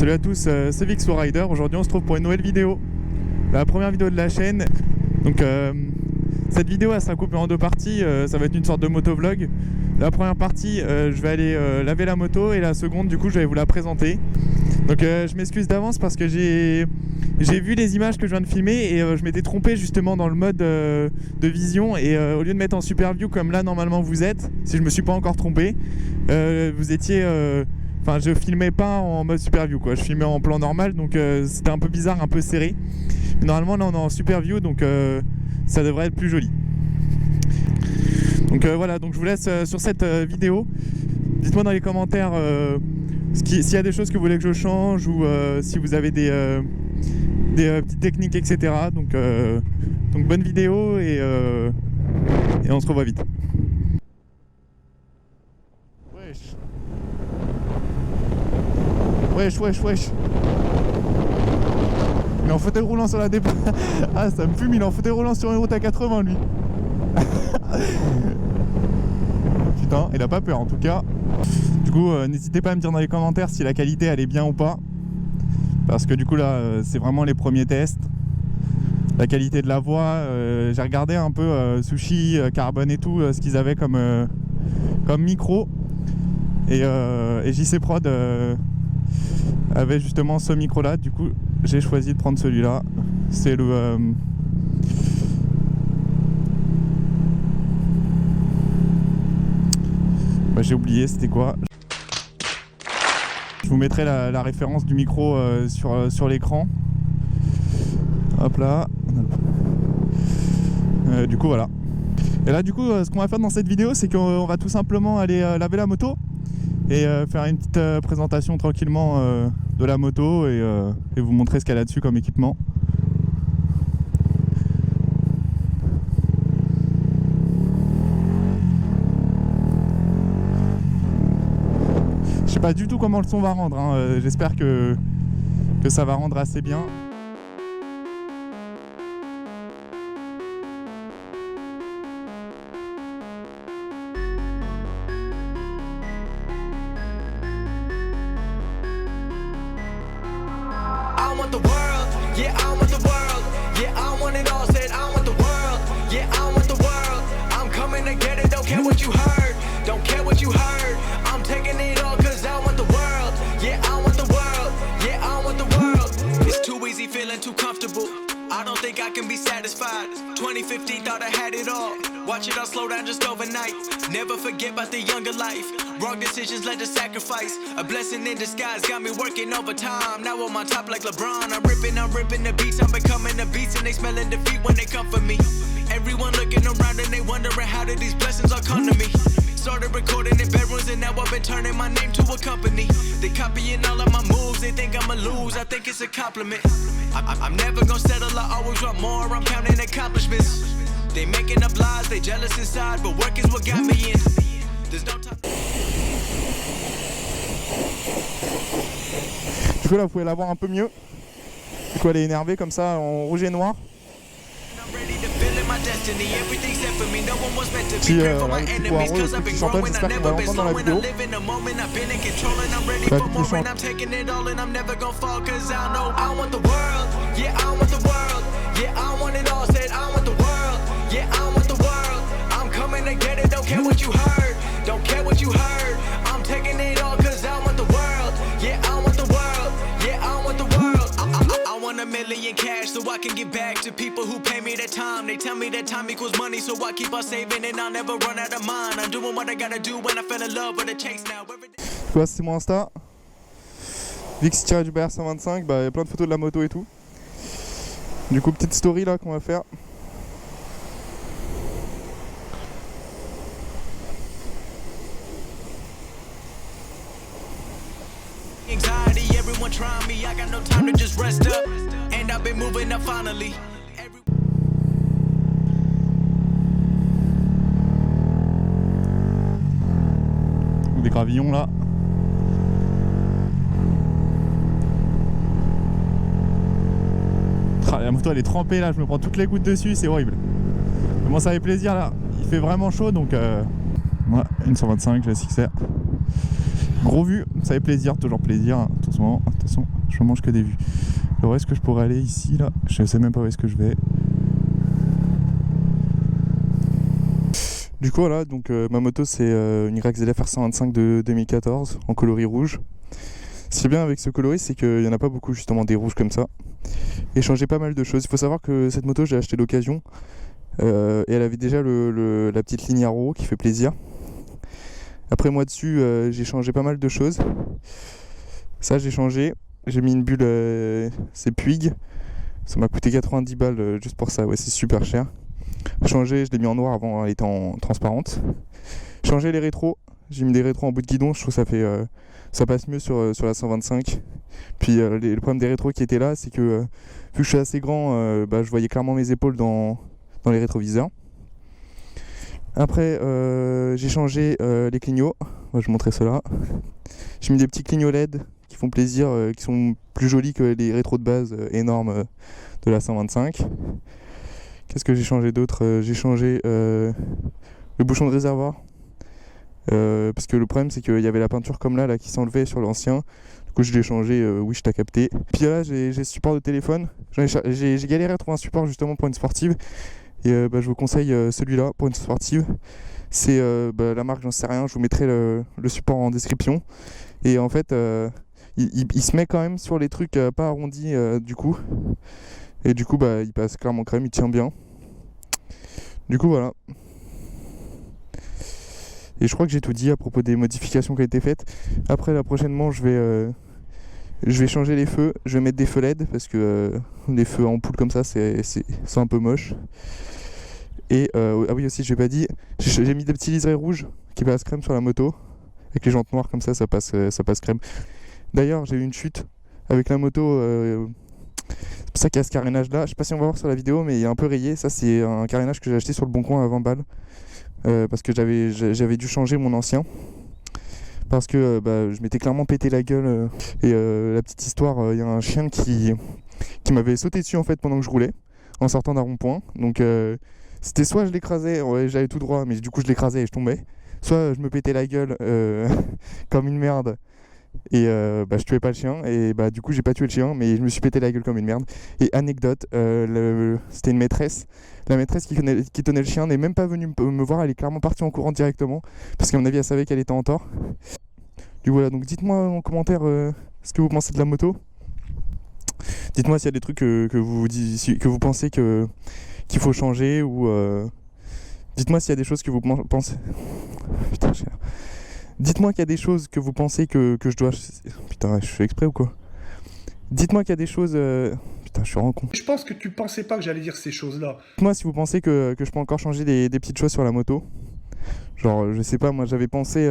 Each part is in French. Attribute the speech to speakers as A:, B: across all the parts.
A: Salut à tous, c'est Vixo Rider. Aujourd'hui on se trouve pour une nouvelle vidéo, la première vidéo de la chaîne. Donc cette vidéo elle sera coupée en deux parties, ça va être une sorte de motovlog. La première partie je vais aller laver la moto et la seconde du coup je vais vous la présenter. Donc je m'excuse d'avance parce que j'ai vu les images que je viens de filmer et je m'étais trompé justement dans le mode de vision et au lieu de mettre en super view comme là normalement vous êtes, si je me suis pas encore trompé, vous étiez... Enfin, je filmais pas en mode super view quoi, je filmais en plan normal donc c'était un peu bizarre, un peu serré. Mais normalement là on est en super view donc ça devrait être plus joli. Donc voilà, donc je vous laisse sur cette vidéo. Dites-moi dans les commentaires s'il y a des choses que vous voulez que je change ou si vous avez des petites techniques etc. Donc bonne vidéo et on se revoit vite. Wesh. Il est en fauteuil roulant sur la dépo. Ah ça me fume, il est en fauteuil roulant sur une route à 80 lui. Putain, il a pas peur en tout cas. Du coup n'hésitez pas à me dire dans les commentaires si la qualité elle est bien ou pas. Parce que du coup là c'est vraiment les premiers tests. La qualité de la voix, j'ai regardé un peu Sushi, Carbone et tout, ce qu'ils avaient comme micro. Et JC Prod avait justement ce micro là, du coup j'ai choisi de prendre celui-là. C'est le j'ai oublié c'était quoi. Je vous mettrai la référence du micro sur l'écran. Hop là. Du coup voilà. Et là du coup ce qu'on va faire dans cette vidéo c'est qu'on va tout simplement aller laver la moto et faire une petite présentation tranquillement de la moto et vous montrer ce qu'elle a dessus comme équipement. Je sais pas du tout comment le son va rendre, hein. J'espère que ça va rendre assez bien.
B: I can be satisfied. 2050 thought I had it all. Watch it all slow down just overnight. Never forget about the younger life. Wrong decisions led to sacrifice. A blessing in disguise got me working overtime. Now I'm on top like LeBron. I'm ripping the beats. I'm becoming the beats and they smelling defeat when they come for me. Everyone looking around and they wondering how did these blessings all come to me. Started recording in bedrooms and now I've been turning my name to a company. They copying all of my moves. They think I'ma lose. I think it's a compliment. I'm never gonna settle, I always want more, I'm counting accomplishments. They making up lies, they jealous inside, but work is what got me in. There's no time.
A: Du coup là vous pouvez la voir un peu mieux. Du coup elle est énervée comme ça en rouge et noir. Petit poireau, petit chantage, j'espère qu'on va l'entendre dans la vidéo. La petite chante.
B: $1 million cash so I can give back to people who pay me their time. They tell me that time equals money, so I keep on saving and I'll never run out of mine. I'm doing what I gotta do when I fell in love with a chase now.
A: Du coup là c'est mon Insta. Vix-BR125, bah il y a plein de photos de la moto et tout. Du coup petite story là qu'on va faire.
B: Anxiety, everyone trying me. I got no time to just rest up. And I've been moving up finally.
A: Des gravillons là. La moto elle est trempée là, je me prends toutes les gouttes dessus, c'est horrible. Mais bon ça fait plaisir là, il fait vraiment chaud donc voilà, une 125 classique XR. Gros vu, ça fait plaisir, toujours plaisir. Attention, je mange que des vues. Alors où est-ce que je pourrais aller ici là? Je sais même pas où est-ce que je vais. Du coup voilà, donc ma moto c'est une YZF R125 de 2014 en coloris rouge. Ce qui est bien avec ce coloris, c'est qu'il n'y en a pas beaucoup justement des rouges comme ça. Et changer pas mal de choses. Il faut savoir que cette moto j'ai acheté d'occasion et elle avait déjà la petite ligne Arrow qui fait plaisir. Après moi dessus j'ai changé pas mal de choses. Ça j'ai changé, j'ai mis une bulle, c'est Puig. Ça m'a coûté 90 balles juste pour ça, ouais c'est super cher. Changé, je l'ai mis en noir avant, elle était en transparente. Changer les rétros, j'ai mis des rétros en bout de guidon, je trouve que ça passe mieux sur la 125. Puis le problème des rétros qui étaient là, c'est que vu que je suis assez grand, je voyais clairement mes épaules dans les rétroviseurs. Après j'ai changé les clignots, je vais montrer cela. J'ai mis des petits clignots LED qui font plaisir, qui sont plus jolis que les rétros de base énormes de la 125. Qu'est-ce que j'ai changé d'autre? J'ai changé le bouchon de réservoir. Parce que le problème c'est qu'il y avait la peinture comme là qui s'enlevait sur l'ancien. Du coup je l'ai changé, oui je t'ai capté. Puis là j'ai support de téléphone. J'ai galéré à trouver un support justement pour une sportive. Et je vous conseille celui-là pour une sportive. C'est la marque, j'en sais rien, je vous mettrai le support en description. Et en fait il se met quand même sur les trucs pas arrondis du coup. Et du coup il passe clairement crème, il tient bien. Du coup voilà. Et je crois que j'ai tout dit à propos des modifications qui ont été faites. Après là prochainement je vais changer les feux, je vais mettre des feux LED parce que les feux en poule comme ça c'est un peu moche. Et ah oui aussi j'ai pas dit, j'ai mis des petits liserés rouges qui passent crème sur la moto. Avec les jantes noires comme ça passe crème. D'ailleurs j'ai eu une chute avec la moto, c'est pour ça qu'il y a ce carénage là. Je sais pas si on va voir sur la vidéo mais il est un peu rayé. Ça c'est un carénage que j'ai acheté sur le bon coin à 20 balles. Parce que j'avais dû changer mon ancien. Parce que je m'étais clairement pété la gueule. Et la petite histoire, il y a un chien qui m'avait sauté dessus en fait pendant que je roulais en sortant d'un rond-point. Donc c'était soit je l'écrasais, ouais, j'allais tout droit mais du coup je l'écrasais et je tombais. Soit je me pétais la gueule comme une merde et je tuais pas le chien. Et du coup j'ai pas tué le chien mais je me suis pété la gueule comme une merde. Et anecdote, c'était une maîtresse. La maîtresse qui tenait le chien n'est même pas venue me voir, elle est clairement partie en courant directement parce qu'à mon avis elle savait qu'elle était en tort. Du coup voilà, donc dites-moi en commentaire ce que vous pensez de la moto. Dites-moi s'il y a des trucs que vous pensez qu'il faut changer ou dites-moi s'il y a des choses que vous pensez. Putain, dites-moi qu'il y a des choses que vous pensez que je dois. Putain, je fais exprès ou quoi? Dites-moi qu'il y a des choses. Putain, je suis vraiment con.
C: Je pense que tu pensais pas que j'allais dire ces choses-là.
A: Dites-moi si vous pensez que je peux encore changer des petites choses sur la moto. Genre, je sais pas, moi j'avais pensé.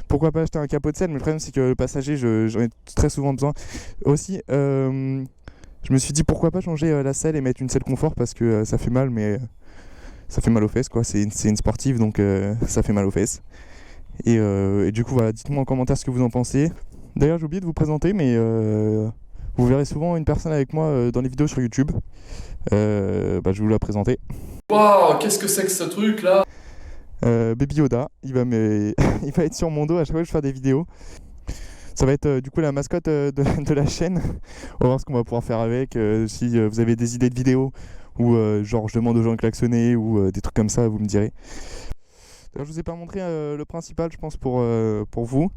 A: Pourquoi pas acheter un capot de selle, mais le problème c'est que le passager, j'en ai très souvent besoin. Aussi, je me suis dit pourquoi pas changer la selle et mettre une selle confort parce que ça fait mal, mais ça fait mal aux fesses quoi. C'est une sportive donc ça fait mal aux fesses. Et du coup voilà, dites-moi en commentaire ce que vous en pensez. D'ailleurs j'ai oublié de vous présenter mais vous verrez souvent une personne avec moi dans les vidéos sur YouTube. Je vais vous la présenter.
D: Waouh, qu'est-ce que c'est que ce truc là?
A: Baby Yoda, il va être sur mon dos à chaque fois que je fais des vidéos. Ça va être du coup la mascotte de la chaîne. On va voir ce qu'on va pouvoir faire avec. Si vous avez des idées de vidéos ou genre je demande aux gens de klaxonner ou des trucs comme ça, vous me direz. D'ailleurs, je vous ai pas montré le principal, je pense pour vous.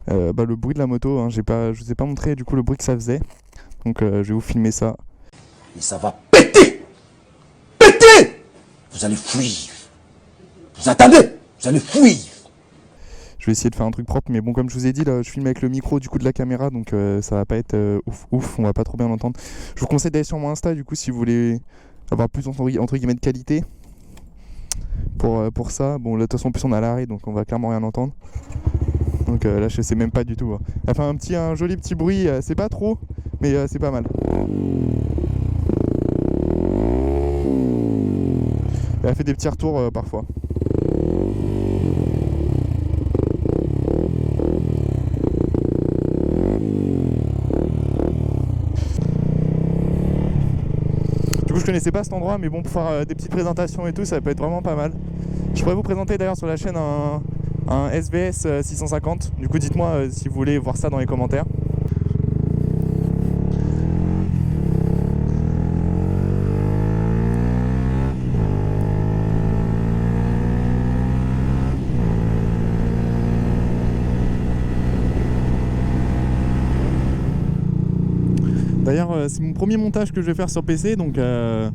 A: Le bruit de la moto. Hein, je vous ai pas montré du coup le bruit que ça faisait. Donc je vais vous filmer ça.
E: Et ça va péter! Péter! Vous allez fuir. Vous attendez? Vous allez fuir.
A: Je vais essayer de faire un truc propre, mais bon, comme je vous ai dit, là, je filme avec le micro du coup de la caméra, donc ça va pas être ouf, on va pas trop bien l'entendre. Je vous conseille d'aller sur mon Insta, du coup, si vous voulez avoir plus entre guillemets de qualité pour ça. Bon, là, de toute façon, en plus on a l'arrêt, donc on va clairement rien entendre. Donc là, je sais même pas du tout. Hein. Elle fait un joli petit bruit, c'est pas trop, mais c'est pas mal. Elle fait des petits retours parfois. Je connaissais pas cet endroit, mais bon, pour faire des petites présentations et tout, ça peut être vraiment pas mal. Je pourrais vous présenter d'ailleurs sur la chaîne un SVS 650. Du coup dites-moi si vous voulez voir ça dans les commentaires. D'ailleurs c'est mon premier montage que je vais faire sur PC, donc je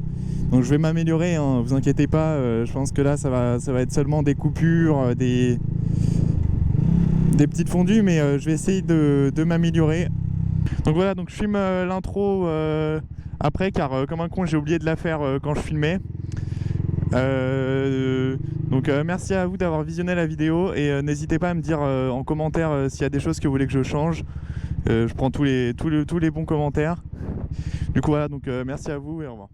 A: vais m'améliorer, hein, vous inquiétez pas, je pense que là ça va être seulement des coupures, des petites fondues, mais je vais essayer de m'améliorer. Donc voilà, donc je filme l'intro après, car comme un con j'ai oublié de la faire quand je filmais. Donc merci à vous d'avoir visionné la vidéo, et n'hésitez pas à me dire en commentaire s'il y a des choses que vous voulez que je change. Je prends tous les bons commentaires. Du coup voilà, donc merci à vous et au revoir.